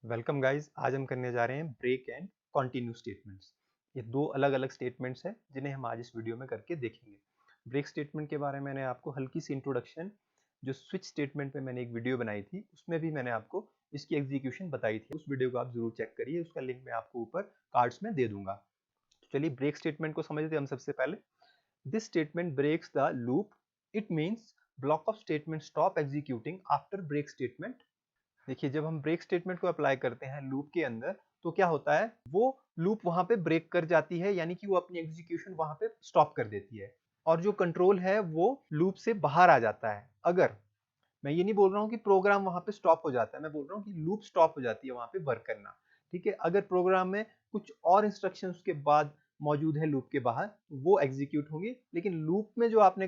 Welcome guys. आज हम करने जा रहे हैं ब्रेक एंड कंटिन्यू स्टेटमेंट्स। ये दो अलग अलग स्टेटमेंट्स हैं जिन्हें हम आज इस वीडियो में करके देखेंगे। ब्रेक स्टेटमेंट के बारे में मैंने आपको हल्की सी इंट्रोडक्शन जो स्विच स्टेटमेंट पे मैंने एक वीडियो बनाई थी उसमें भी मैंने आपको इसकी एग्जीक्यूशन बताई थी। उस वीडियो को आप जरूर चेक करिए, उसका लिंक मैं आपको ऊपर कार्ड्स में दे दूंगा। तो चलिए ब्रेक स्टेटमेंट को समझते हैं हम सबसे पहले। This statement breaks the loop. It means block of statement stop executing after break statement. देखिए, जब हम ब्रेक स्टेटमेंट को अप्लाई करते हैं लूप के अंदर तो क्या होता है, वो लूप वहां पे ब्रेक कर जाती है, यानी कि वो अपनी एग्जीक्यूशन वहां पे स्टॉप कर देती है और जो कंट्रोल है वो लूप से बाहर आ जाता है। अगर मैं ये नहीं बोल रहा हूँ कि प्रोग्राम वहां पे स्टॉप हो जाता है, मैं बोल रहा हूँ कि लूप स्टॉप हो जाती है वहां पे वर्क करना। ठीक है, अगर प्रोग्राम में कुछ और इंस्ट्रक्शन के बाद मौजूद है लूप के बाहर, वो एग्जीक्यूट होंगे, लेकिन लूप में जो आपने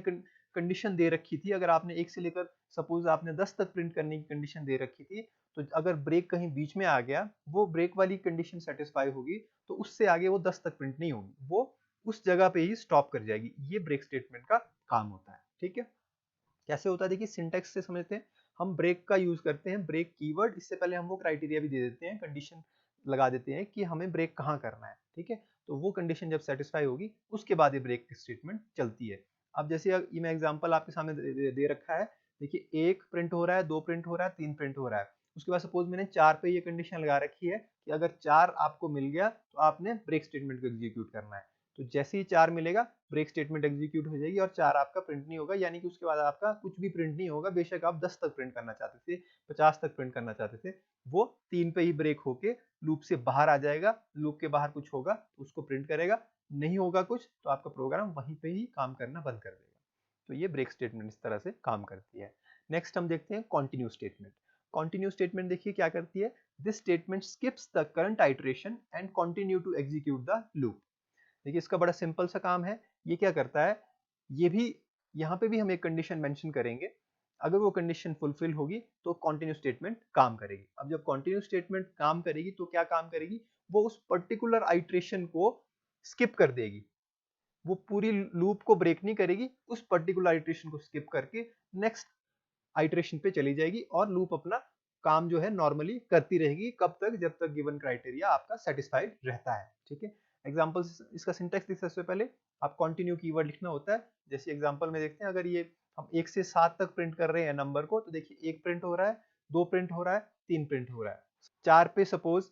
कंडीशन दे रखी थी, अगर आपने 1 से लेकर सपोज आपने 10 तक प्रिंट करने की कंडीशन दे रखी थी, तो अगर ब्रेक कहीं बीच में आ गया, वो ब्रेक वाली कंडीशन सेटिस्फाई होगी तो उससे आगे वो 10 तक प्रिंट नहीं होगी, वो उस जगह पे ही स्टॉप कर जाएगी। ये ब्रेक स्टेटमेंट का काम होता है। ठीक है, कैसे होता है देखिए, सिंटेक्स से समझते हैं। हम ब्रेक का यूज करते हैं, ब्रेक कीवर्ड, इससे पहले हम वो क्राइटेरिया भी दे देते हैं, कंडीशन लगा देते हैं कि हमें ब्रेक कहाँ करना है। ठीक है, तो वो कंडीशन जब सेटिस्फाई होगी उसके बाद ये ब्रेक स्टेटमेंट चलती है। अब जैसे ये मैं एग्जांपल आपके सामने दे रखा है। देखिए, 1 प्रिंट हो रहा है, 2 प्रिंट हो रहा है, 3 प्रिंट हो रहा है। उसके बाद सपोज मैंने 4 पे ये कंडीशन लगा रखी है कि अगर 4 आपको मिल गया तो आपने ब्रेक स्टेटमेंट को एग्जीक्यूट करना है। तो जैसे ही 4 मिलेगा, ब्रेक स्टेटमेंट एग्जीक्यूट हो जाएगी और 4 आपका प्रिंट नहीं होगा, यानी कि उसके बाद आपका कुछ भी प्रिंट नहीं होगा। बेशक आप 10 तक प्रिंट करना चाहते थे, 50 तक प्रिंट करना चाहते थे, वो 3 पे ही ब्रेक होके लूप से बाहर आ जाएगा। लूप के बाहर कुछ होगा तो उसको प्रिंट करेगा, नहीं होगा कुछ तो आपका प्रोग्राम वहीं पे ही काम करना बंद कर देगा। तो ये ब्रेक स्टेटमेंट इस तरह से काम करती है। नेक्स्ट हम देखते हैं कॉन्टिन्यू स्टेटमेंट। कॉन्टिन्यू स्टेटमेंट देखिए क्या करती है। This statement skips the current iteration and continue to execute the loop. देखिए, इसका बड़ा सिंपल सा काम है। ये क्या करता है, ये भी यहाँ पे भी हम एक कंडीशन मेंशन करेंगे। अगर वो कंडीशन फुलफिल होगी तो कंटिन्यू स्टेटमेंट काम करेगी। अब जब कंटिन्यू स्टेटमेंट काम करेगी तो क्या काम करेगी, वो उस पर्टिकुलर आइट्रेशन को स्किप कर देगी। वो पूरी लूप को ब्रेक नहीं करेगी, उस पर्टिकुलर आइट्रेशन को स्किप करके नेक्स्ट आइट्रेशन पे चली जाएगी और लूप अपना काम जो है नॉर्मली करती रहेगी। कब तक, जब तक गिवन क्राइटेरिया आपका सेटिस्फाइड रहता है। ठीक है, एग्जांपल इसका सिंटेक्स देखते हैं। सबसे पहले आप कंटिन्यू कीवर्ड लिखना होता है। जैसे एग्जांपल में देखते हैं, अगर ये हम 1 से 7 तक प्रिंट कर रहे हैं नंबर को, तो देखिए 1 प्रिंट हो रहा है, 2 प्रिंट हो रहा है, 3 प्रिंट हो रहा है। 4 पे सपोज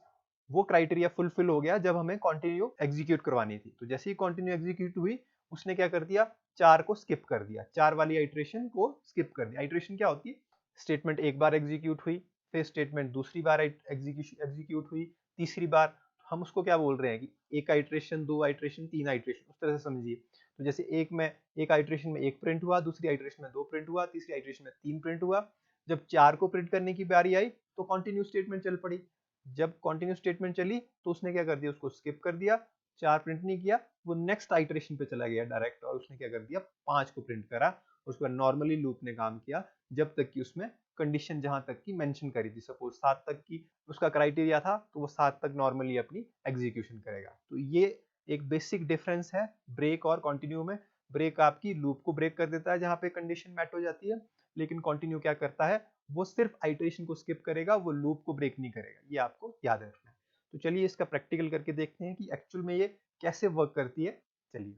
वो क्राइटेरिया फुलफिल हो गया जब हमें कंटिन्यू एग्जीक्यूट करवानी थी। तो जैसे ही कंटिन्यू एग्जीक्यूट हुई, उसने क्या कर दिया, 4 को स्किप कर दिया, 4 वाली आइट्रेशन को स्किप कर दिया। आइट्रेशन क्या होती है, स्टेटमेंट एक बार एग्जीक्यूट हुई, फिर स्टेटमेंट दूसरी बार एग्जीक्यूट हुई, तीसरी बार। हम उसको क्या बोल रहे हैं कि एक आइट्रेशन, 2 आइट्रेशन, 3 आइट्रेशन, उस तरह से समझिए। तो जैसे एक आइट्रेशन में 1 प्रिंट हुआ, दूसरी आइट्रेशन में 2 प्रिंट हुआ, तीसरी आइट्रेशन में 3 प्रिंट हुआ। जब 4 को प्रिंट करने की बारी आई तो कंटिन्यू स्टेटमेंट चल पड़ी। जब कंटिन्यू स्टेटमेंट चली तो उसने क्या कर दिया, उसको स्किप कर दिया, 4 प्रिंट नहीं किया, वो नेक्स्ट आइट्रेशन पे चला गया डायरेक्ट और उसने क्या कर दिया, 5 को प्रिंट करा। उसके बाद नॉर्मली लूप ने काम किया जब तक कि उसमें कंडीशन जहां तक की मेंशन करी थी, सपोज 7 तक की उसका क्राइटेरिया था, तो वो 7 तक नॉर्मली अपनी एग्जीक्यूशन करेगा। तो ये एक बेसिक डिफरेंस है ब्रेक और कंटिन्यू में। ब्रेक आपकी लूप को ब्रेक कर देता है जहां पे कंडीशन मैट हो जाती है, लेकिन कंटिन्यू क्या करता है, वो सिर्फ आइट्रेशन को स्किप करेगा, वो लूप को ब्रेक नहीं करेगा। ये आपको याद रखना है। तो चलिए इसका प्रैक्टिकल करके देखते हैं कि एक्चुअल में ये कैसे वर्क करती है। चलिए,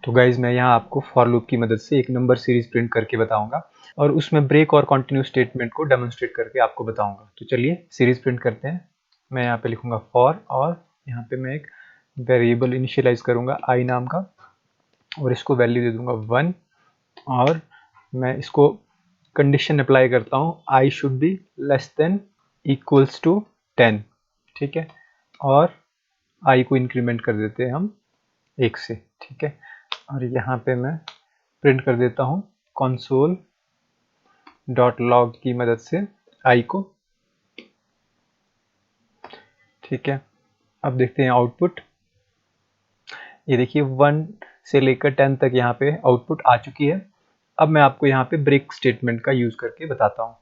तो गाइज मैं यहाँ आपको फॉर लूप की मदद से एक नंबर सीरीज प्रिंट करके बताऊंगा और उसमें ब्रेक और कंटिन्यू स्टेटमेंट को डेमोन्स्ट्रेट करके आपको बताऊंगा। तो चलिए सीरीज प्रिंट करते हैं। मैं यहाँ पे लिखूंगा फॉर और यहाँ पे मैं एक वेरिएबल इनिशियलाइज करूंगा आई नाम का और इसको वैल्यू दे दूंगा 1 और मैं इसको कंडीशन अप्लाई करता हूँ, i should be less than equals to 10। ठीक है, और आई को इंक्रीमेंट कर देते हैं हम 1 से। ठीक है, और यहाँ पे मैं प्रिंट कर देता हूँ console डॉट लॉग की मदद से आई को। ठीक है, अब देखते हैं आउटपुट। ये देखिए 1 से लेकर 10 तक यहाँ पे आउटपुट आ चुकी है। अब मैं आपको यहाँ पे ब्रेक स्टेटमेंट का यूज करके बताता हूँ।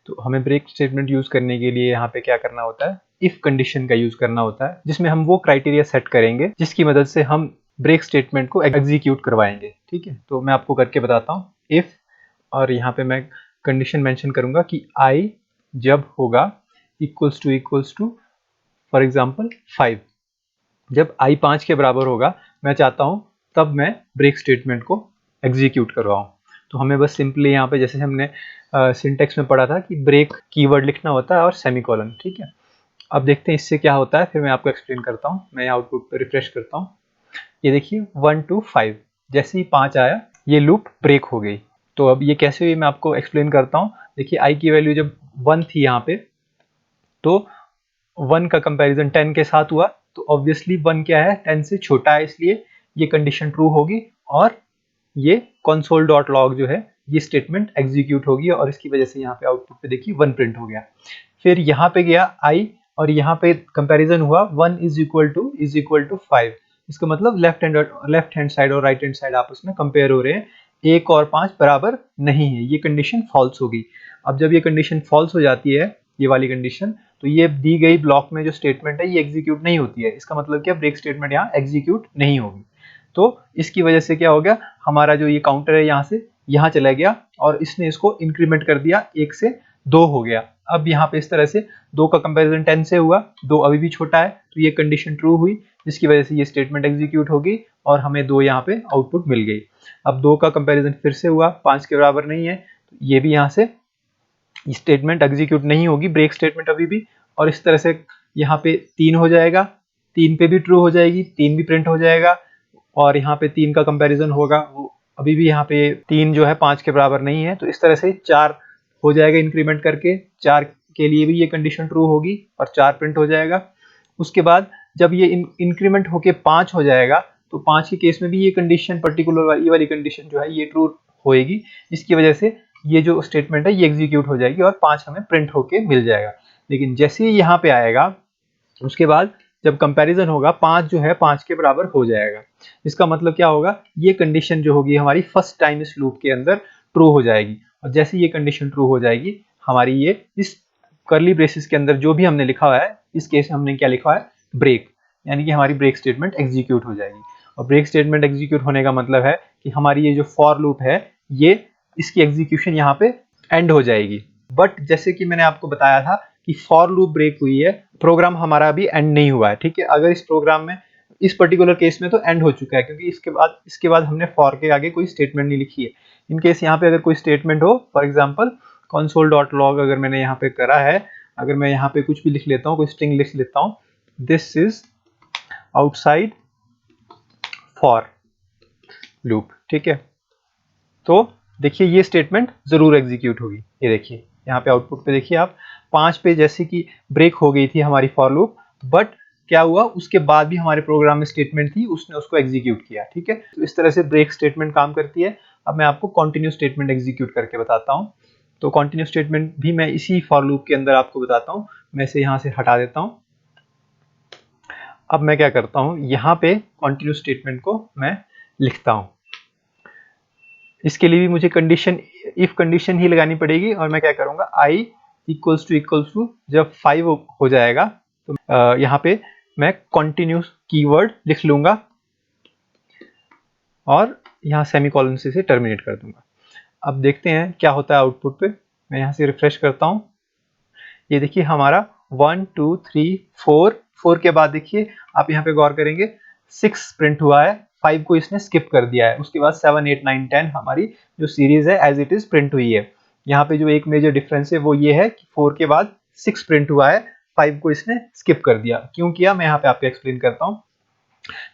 तो हमें ब्रेक स्टेटमेंट यूज करने के लिए यहाँ पे क्या करना होता है, इफ कंडीशन का यूज करना होता है, जिसमें हम वो क्राइटेरिया सेट करेंगे जिसकी मदद से हम ब्रेक स्टेटमेंट को एग्जीक्यूट करवाएंगे। ठीक है, तो मैं आपको करके बताता हूँ। इफ, और यहाँ पे मैं कंडीशन मेंशन करूंगा कि आई जब होगा इक्वल्स टू फॉर एग्जाम्पल 5। जब i 5 के बराबर होगा मैं चाहता हूं तब मैं ब्रेक स्टेटमेंट को एग्जीक्यूट करवाऊं। तो हमें बस सिंपली यहाँ पे जैसे हमने सिंटेक्स में पढ़ा था कि ब्रेक कीवर्ड लिखना होता है और सेमीकोलन, ठीक है। अब देखते हैं इससे क्या होता है, फिर मैं आपको एक्सप्लेन करता हूँ। मैं आउटपुट पे रिफ्रेश करता हूँ, ये देखिए 1 2 5, जैसे ही 5 आया ये लूप ब्रेक हो गई। तो अब ये कैसे हुई मैं आपको एक्सप्लेन करता हूँ। देखिए i की वैल्यू जब 1 थी यहाँ पे, तो 1 का कंपैरिजन 10 के साथ हुआ, तो ऑब्वियसली 1 क्या है, 10 से छोटा है, इसलिए ये कंडीशन ट्रू होगी और ये console.log जो है ये स्टेटमेंट एग्जीक्यूट होगी और इसकी वजह से यहाँ पे आउटपुट पे देखिए 1 प्रिंट हो गया। फिर यहाँ पे गया i और यहाँ पे कंपैरिजन हुआ 1 इज इक्वल टू 5। इसका मतलब लेफ्ट हैंड साइड और राइट हैंड साइड आपस में कंपेयर हो रहे हैं, 1 और 5 बराबर नहीं है, ये कंडीशन फॉल्स होगी। अब जब ये कंडीशन फॉल्स हो जाती है, ये वाली कंडीशन, तो ये दी गई ब्लॉक में जो स्टेटमेंट है ये एग्जीक्यूट नहीं होती है। इसका मतलब क्या, ब्रेक स्टेटमेंट यहाँ एग्जीक्यूट नहीं होगी। तो इसकी वजह से क्या हो गया, हमारा जो ये काउंटर है यहाँ से यहाँ चला गया और इसने इसको इंक्रीमेंट कर दिया, 1 से 2 हो गया। अब यहाँ पे इस तरह से 2 का कंपैरिजन 10 से हुआ, 2 अभी भी छोटा है, तो ये कंडीशन ट्रू हुई, जिसकी वजह से ये स्टेटमेंट एग्जीक्यूट होगी और हमें 2 यहाँ पे आउटपुट मिल गई। अब 2 का कंपैरिजन फिर से हुआ, 5 के बराबर नहीं है, तो ये भी यहाँ से स्टेटमेंट एग्जीक्यूट नहीं होगी, ब्रेक स्टेटमेंट अभी भी। और इस तरह से यहाँ पे 3 हो जाएगा, 3 पे भी ट्रू हो जाएगी, 3 भी प्रिंट हो जाएगा और यहाँ पे 3 का कंपैरिजन होगा, वो अभी भी यहाँ पे 3 जो है 5 के बराबर नहीं है, तो इस तरह से 4 हो जाएगा इंक्रीमेंट करके, 4 के लिए भी ये कंडीशन ट्रू होगी और 4 प्रिंट हो जाएगा। उसके बाद जब ये इंक्रीमेंट होके 5 हो जाएगा, तो 5 के केस में भी ये कंडीशन पर्टिकुलर ये वाली कंडीशन जो है ये ट्रू होएगी, जिसकी वजह से ये जो स्टेटमेंट है ये एग्जीक्यूट हो जाएगी और 5 हमें प्रिंट होके मिल जाएगा। लेकिन जैसे ही यहाँ पे आएगा, उसके बाद जब कंपैरिजन होगा 5 जो है 5 के बराबर हो जाएगा। इसका मतलब क्या होगा, ये कंडीशन जो होगी हमारी फर्स्ट टाइम इस लूप के अंदर ट्रू हो जाएगी और जैसे ये कंडीशन ट्रू हो जाएगी, हमारी ये इस कर्ली ब्रेसेस के अंदर जो भी हमने लिखा हुआ है, इस केस में हमने क्या लिखा है, ब्रेक, यानी कि हमारी ब्रेक स्टेटमेंट एग्जीक्यूट हो जाएगी। और ब्रेक स्टेटमेंट एग्जीक्यूट होने का मतलब है कि हमारी ये जो फॉर लूप है ये इसकी एग्जीक्यूशन यहाँ पे एंड हो जाएगी। बट जैसे कि मैंने आपको बताया था कि फॉर लूप ब्रेक हुई है, प्रोग्राम हमारा अभी एंड नहीं हुआ है, ठीक है। अगर इस प्रोग्राम में इस पर्टिकुलर केस में तो एंड हो चुका है, क्योंकि इसके बाद हमने फॉर के आगे कोई स्टेटमेंट नहीं लिखी है। इन केस यहाँ पे अगर कोई स्टेटमेंट हो, फॉर एग्जांपल console.log अगर मैंने यहाँ पे करा है, अगर मैं यहाँ पे कुछ भी लिख लेता हूँ, कोई स्ट्रिंग लिख लेता हूँ, this is outside for loop, ठीक है, तो देखिए ये स्टेटमेंट जरूर एग्जीक्यूट होगी। ये देखिए यहाँ पे आउटपुट पे देखिए आप, 5 पे जैसे कि ब्रेक हो गई थी हमारी फॉर लूप, बट क्या हुआ, उसके बाद भी हमारे प्रोग्राम में स्टेटमेंट थी, उसने उसको एग्जीक्यूट किया, ठीक है। तो इस तरह से ब्रेक स्टेटमेंट काम करती है। अब मैं आपको कंटिन्यू स्टेटमेंट एग्जीक्यूट करके बताता हूँ। तो कंटिन्यू स्टेटमेंट भी मैं इसी फॉर लूप के अंदर आपको बताता हूँ। मैं इसे यहाँ से हटा देता हूँ। अब मैं क्या करता हूँ, यहाँ पे कंटिन्यू स्टेटमेंट को मैं लिखता हूँ। इसके लिए भी मुझे कंडीशन, इफ कंडीशन ही लगानी पड़ेगी और मैं क्या करूंगा, i इक्वल्स टू जब 5 हो जाएगा तो यहाँ पे मैं कंटिन्यूस कीवर्ड लिख लूंगा और यहाँ सेमीकोलन से टर्मिनेट कर दूंगा। अब देखते हैं क्या होता है आउटपुट पे। मैं यहाँ से रिफ्रेश करता हूँ, ये देखिए हमारा 1 2 3 4 के बाद देखिए आप यहाँ पे गौर करेंगे 6 प्रिंट हुआ है, 5 को इसने स्किप कर दिया है। उसके बाद 7 8 9 10 हमारी जो सीरीज है एज इट इज प्रिंट हुई है। यहाँ पे जो एक मेजर डिफरेंस है वो ये है कि 4 के बाद 6 प्रिंट हुआ है, 5 को इसने स्किप कर दिया। क्यों किया, मैं यहाँ पे आपको एक्सप्लेन करता हूँ।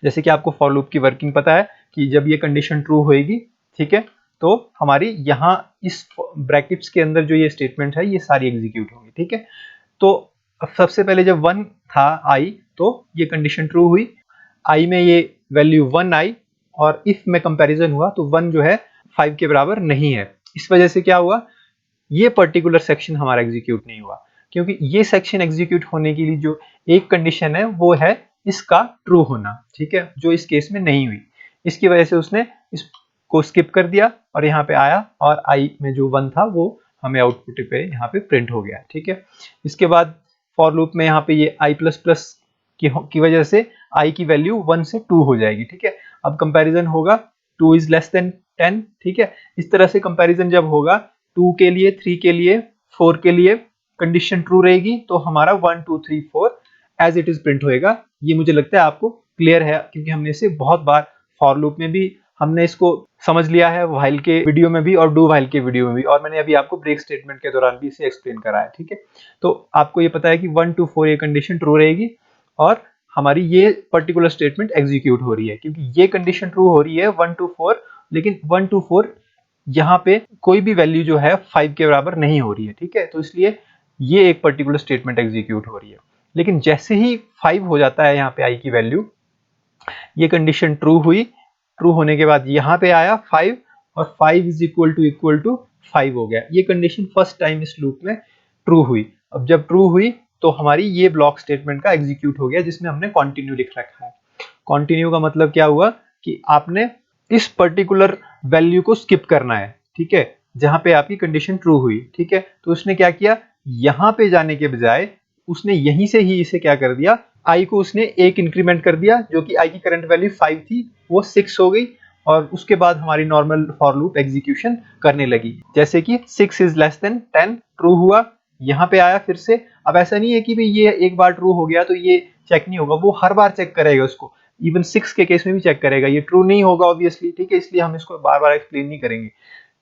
जैसे कि आपको फॉर लूप की वर्किंग पता है कि जब ये कंडीशन ट्रू होएगी, ठीक है, तो हमारी यहाँ इस ब्रैकेट्स के अंदर जो ये स्टेटमेंट है ये सारी एग्जीक्यूट होंगी, ठीक है। तो सबसे पहले जब 1 था i, तो ये कंडीशन ट्रू हुई, i में ये वैल्यू 1 आई और इफ में कंपैरिजन हुआ तो 1 जो है 5 के बराबर नहीं है। इस वजह से क्या हुआ, ये पर्टिकुलर सेक्शन हमारा एग्जीक्यूट नहीं हुआ, क्योंकि ये सेक्शन एग्जीक्यूट होने के लिए जो एक कंडीशन है वो है इसका ट्रू होना, ठीक है, जो इस केस में नहीं हुई। इसकी वजह से उसने इसको स्किप कर दिया और यहाँ पे आया और i में जो 1 था वो हमें आउटपुट पे यहाँ पे प्रिंट हो गया, ठीक है। इसके बाद फॉर लूप में यहाँ पे ये i++ की वजह से i की वैल्यू 1 से 2 हो जाएगी, ठीक है। अब कंपैरिजन होगा 2 इज लेस देन 10, ठीक है। इस तरह से कंपैरिजन जब होगा 2 के लिए, 3 के लिए, 4 के लिए कंडीशन ट्रू रहेगी तो हमारा 1 2 3 4 एज इट इज प्रिंट होएगा। ये मुझे लगता है आपको क्लियर है, क्योंकि हमने इसे बहुत बार फॉर लूप में भी हमने इसको समझ लिया है, व्हाइल के वीडियो में भी और डू व्हाइल के वीडियो में भी, और मैंने अभी आपको ब्रेक स्टेटमेंट के दौरान भी इसे एक्सप्लेन करा है। ठीक है, तो आपको ये पता है कि 1 2 4 ये कंडीशन ट्रू रहेगी और हमारी ये पर्टिकुलर स्टेटमेंट एग्जीक्यूट हो रही है, क्योंकि ये कंडीशन ट्रू हो रही है 1 2 4, लेकिन 1 2 4 यहाँ पे कोई भी वैल्यू जो है 5 के बराबर नहीं हो रही है। ठीक है, तो इसलिए ये एक पर्टिकुलर स्टेटमेंट एग्जीक्यूट हो रही है। लेकिन जैसे ही 5 हो जाता है यहाँ पे आई की वैल्यू, ये कंडीशन ट्रू हुई, ट्रू होने के बाद यहाँ पे आया 5 और 5 इज इक्वल टू 5 हो गया। ये कंडीशन फर्स्ट टाइम इस लूप में ट्रू हुई। अब जब ट्रू हुई तो हमारी ये ब्लॉक स्टेटमेंट का एग्जीक्यूट हो गया, जिसमें हमने कंटिन्यू लिख रखा है। कंटिन्यू का मतलब क्या हुआ कि आपने इस पर्टिकुलर वैल्यू को स्किप करना है। ठीक है, जहां पे आपकी कंडीशन ट्रू हुई। ठीक है, तो उसने क्या किया, यहां पे जाने के बजाय उसने यहीं से ही इसे क्या कर दिया, आई को उसने एक इंक्रीमेंट कर दिया, जो कि आई की करंट वैल्यू 5 थी वो 6 हो गई, और उसके बाद हमारी नॉर्मल फॉर लूप एग्जीक्यूशन करने लगी। जैसे कि 6 इज लेस देन 10 ट्रू हुआ, यहाँ पे आया फिर से। अब ऐसा नहीं है कि भाई ये एक बार ट्रू हो गया तो ये चेक नहीं होगा, वो हर बार चेक करेगा उसको, इवन 6 के केस में भी चेक करेगा। ये ट्रू नहीं होगा ऑब्वियसली, ठीक है, इसलिए हम इसको बार बार एक्सप्लेन नहीं करेंगे।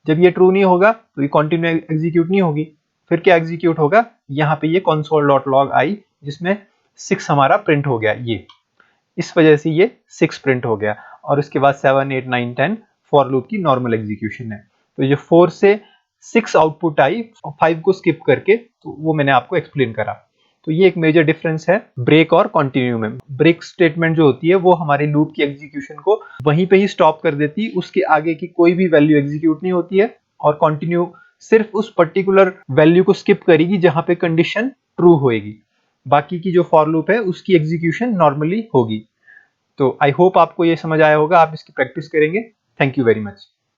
जब ये ट्रू नहीं होगा तो ये कंटिन्यू एग्जीक्यूट नहीं होगी। फिर क्या एग्जीक्यूट होगा, यहाँ पे ये console.log आई, जिसमें 6 हमारा प्रिंट हो गया। ये इस वजह से ये 6 प्रिंट हो गया, और उसके बाद 7 8 9 10 फॉर लूप की नॉर्मल एग्जीक्यूशन है। तो ये 4 से 6 आउटपुट आई 5 को स्किप करके, तो वो मैंने आपको एक्सप्लेन करा। तो ये एक मेजर डिफरेंस है ब्रेक और कंटिन्यू में। ब्रेक स्टेटमेंट जो होती है वो हमारे लूप की एग्जीक्यूशन को वहीं पे ही स्टॉप कर देती है, उसके आगे की कोई भी वैल्यू एग्जीक्यूट नहीं होती है। और कंटिन्यू सिर्फ उस पर्टिकुलर वैल्यू को स्किप करेगी जहां पे कंडीशन ट्रू होएगी, बाकी की जो फॉर लूप है उसकी एग्जीक्यूशन नॉर्मली होगी। तो आई होप आपको ये समझ आया होगा, आप इसकी प्रैक्टिस करेंगे। Thank you very much.